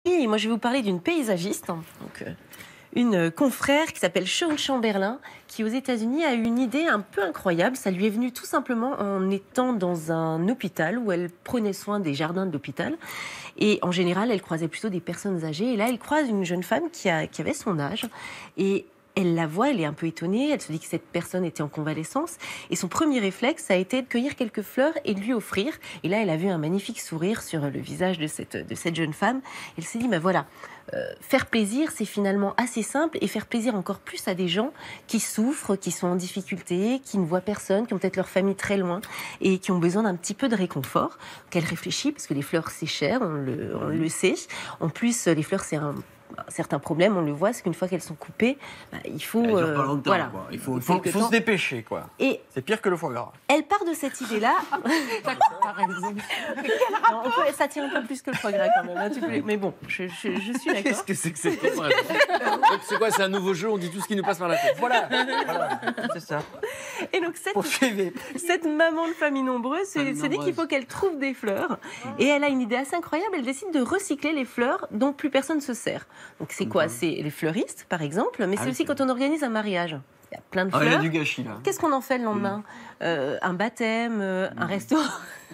Et moi, je vais vous parler d'une paysagiste, donc, une confrère qui s'appelle Shawn Chamberlain, qui aux États-Unis a eu une idée un peu incroyable. Ça lui est venu tout simplement en étant dans un hôpital où elle prenait soin des jardins de l'hôpital. Et en général, elle croisait plutôt des personnes âgées. Et là, elle croise une jeune femme qui avait son âge. Et elle la voit, elle est un peu étonnée, elle se dit que cette personne était en convalescence. Et son premier réflexe a été de cueillir quelques fleurs et de lui offrir. Et là, elle a vu un magnifique sourire sur le visage de cette jeune femme. Elle s'est dit, ben voilà, faire plaisir, c'est finalement assez simple. Et faire plaisir encore plus à des gens qui souffrent, qui sont en difficulté, qui ne voient personne, qui ont peut-être leur famille très loin et qui ont besoin d'un petit peu de réconfort. Donc elle réfléchit, parce que les fleurs, c'est cher, on le sait. En plus, les fleurs, c'est un certain problème, on le voit, c'est qu'une fois qu'elles sont coupées, il faut, pas longtemps, voilà, quoi. Il faut se dépêcher, quoi. Et c'est pire que le foie gras. Elle part de cette idée-là. Ça tient un peu plus que le foie gras quand même. Hein, mais bon, je suis d'accord. Qu'est-ce que c'est que cette C'est quoi, c'est un nouveau jeu, on dit tout ce qui nous passe par la tête. Voilà. C'est ça. Et donc cette maman de famille nombreuse se dit qu'il faut qu'elle trouve des fleurs. Et elle a une idée assez incroyable, elle décide de recycler les fleurs dont plus personne ne se sert. Donc c'est quoi? C'est les fleuristes, par exemple, mais c'est aussi quand on organise un mariage. Il y a plein de fleurs. Il y a du gâchis, là. Qu'est-ce qu'on en fait le lendemain? Un baptême, un restaurant.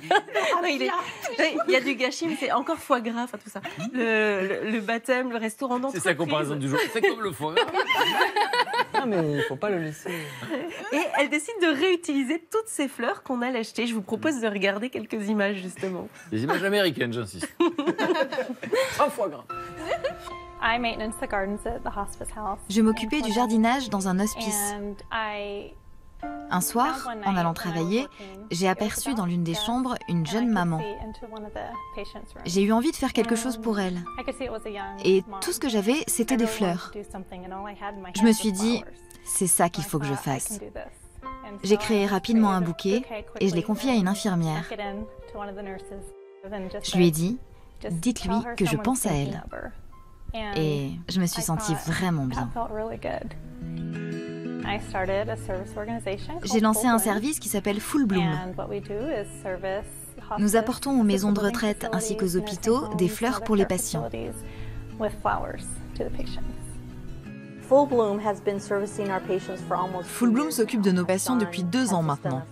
Il y a du gâchis, mais c'est encore foie gras, enfin tout ça. Le baptême, le restaurant d'entreprise. C'est sa comparaison du jour. C'est comme le foie gras. Non, mais il ne faut pas le laisser. Et elle décide de réutiliser toutes ces fleurs qu'on a achetées. Je vous propose de regarder quelques images, justement. Des images américaines, j'insiste. Un foie gras. Je m'occupais du jardinage dans un hospice. Un soir, en allant travailler, j'ai aperçu dans l'une des chambres une jeune maman. J'ai eu envie de faire quelque chose pour elle. Et tout ce que j'avais, c'était des fleurs. Je me suis dit, c'est ça qu'il faut que je fasse. J'ai créé rapidement un bouquet et je l'ai confié à une infirmière. Je lui ai dit, dites-lui que je pense à elle. Et je me suis sentie vraiment bien. J'ai lancé un service qui s'appelle Full Bloom. Nous apportons aux maisons de retraite ainsi qu'aux hôpitaux des fleurs pour les patients. Full Bloom s'occupe de nos patients depuis 2 ans maintenant.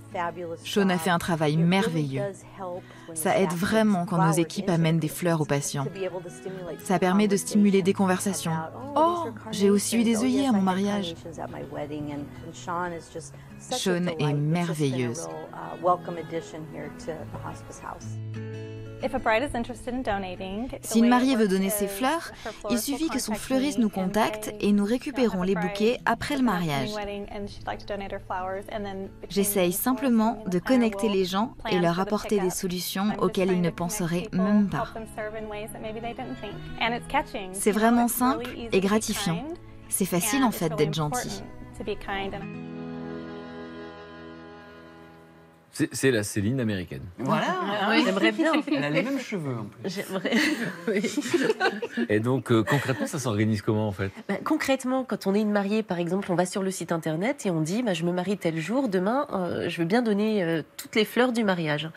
Shawn a fait un travail merveilleux. Ça aide vraiment quand nos équipes amènent des fleurs aux patients. Ça permet de stimuler des conversations. Oh, j'ai aussi eu des œillets à mon mariage. Shawn est merveilleuse. Si une mariée veut donner ses fleurs, il suffit que son fleuriste nous contacte et nous récupérons les bouquets après le mariage. J'essaye simplement de connecter les gens et leur apporter des solutions auxquelles ils ne penseraient même pas. C'est vraiment simple et gratifiant. C'est facile en fait d'être gentil. C'est la Céline américaine. Voilà. Oui, j'aimerais bien. Elle a les mêmes cheveux en plus. J'aimerais. Oui. Et donc, concrètement, ça s'organise comment en fait? Concrètement, quand on est une mariée, par exemple, on va sur le site internet et on dit je me marie tel jour, demain, je veux bien donner toutes les fleurs du mariage.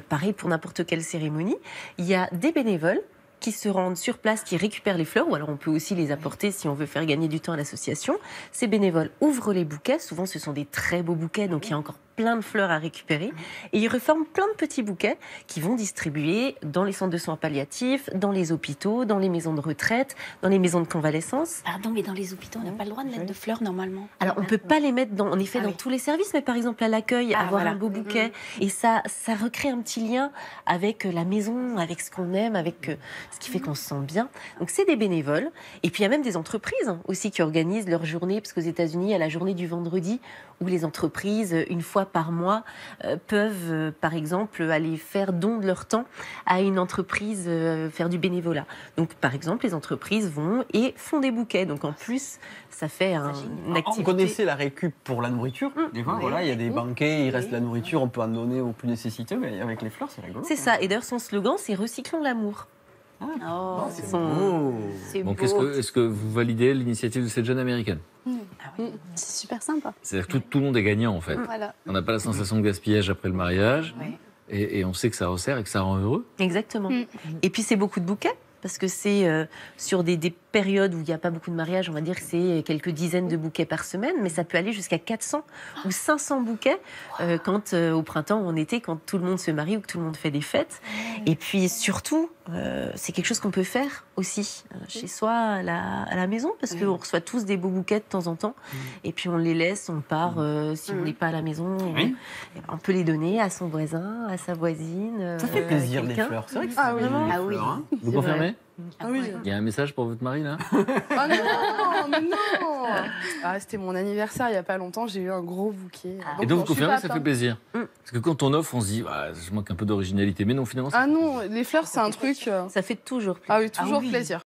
Pareil pour n'importe quelle cérémonie. Il y a des bénévoles qui se rendent sur place, qui récupèrent les fleurs, ou alors on peut aussi les apporter si on veut faire gagner du temps à l'association. Ces bénévoles ouvrent les bouquets, souvent ce sont des très beaux bouquets, donc il y a encore plein de fleurs à récupérer, et ils reforment plein de petits bouquets qui vont distribuer dans les centres de soins palliatifs, dans les hôpitaux, dans les maisons de retraite, dans les maisons de convalescence. Pardon, mais dans les hôpitaux, on n'a pas le droit de mettre de fleurs normalement. Alors on ne peut pas les mettre dans tous les services, mais par exemple à l'accueil, avoir un beau bouquet, et ça recrée un petit lien avec la maison, avec ce qu'on aime, avec ce qui fait qu'on se sent bien. Donc c'est des bénévoles. Et puis il y a même des entreprises aussi qui organisent leur journée, parce qu'aux États-Unis, il y a la journée du vendredi où les entreprises, une fois par mois, peuvent, par exemple, aller faire don de leur temps à une entreprise, faire du bénévolat. Donc par exemple, les entreprises vont et font des bouquets. Donc en plus, ça fait une activité. On connaissait la récup pour la nourriture. Des fois, voilà, il y a des banquets, il reste la nourriture, on peut en donner aux plus nécessiteux, mais avec les fleurs, c'est rigolo. C'est ça. Et d'ailleurs, son slogan, c'est « Recyclons l'amour ». C'est beau. Donc, est-ce que vous validez l'initiative de cette jeune américaine? C'est super sympa. C'est-à-dire que tout le monde est gagnant, en fait. Voilà. On n'a pas la sensation de gaspillage après le mariage, et on sait que ça resserre et que ça rend heureux. Exactement. Et puis, c'est beaucoup de bouquets. parce que c'est sur des périodes où il n'y a pas beaucoup de mariages, on va dire que c'est quelques dizaines de bouquets par semaine, mais ça peut aller jusqu'à 400 ou 500 bouquets quand au printemps ou en été, quand tout le monde se marie ou que tout le monde fait des fêtes. Et puis surtout, c'est quelque chose qu'on peut faire aussi chez soi à la maison, parce qu'on reçoit tous des beaux bouquets de temps en temps, et puis on les laisse, on part, si on n'est pas à la maison, on peut les donner à son voisin, à sa voisine. Ça fait plaisir, les fleurs. C'est vrai que c'est vraiment. Ah oui. Vous confirmez? Ah oui. Il y a un message pour votre mari, là? Oh non, mais non. Ah, c'était mon anniversaire il n'y a pas longtemps, j'ai eu un gros bouquet. Et donc, vous je suis confirmez, pas ça à fait plaisir? Parce que quand on offre, on se dit, je manque un peu d'originalité. Mais non, finalement, ça Ah non, les fleurs, c'est un truc... Ça fait toujours plaisir. Ah oui, toujours plaisir.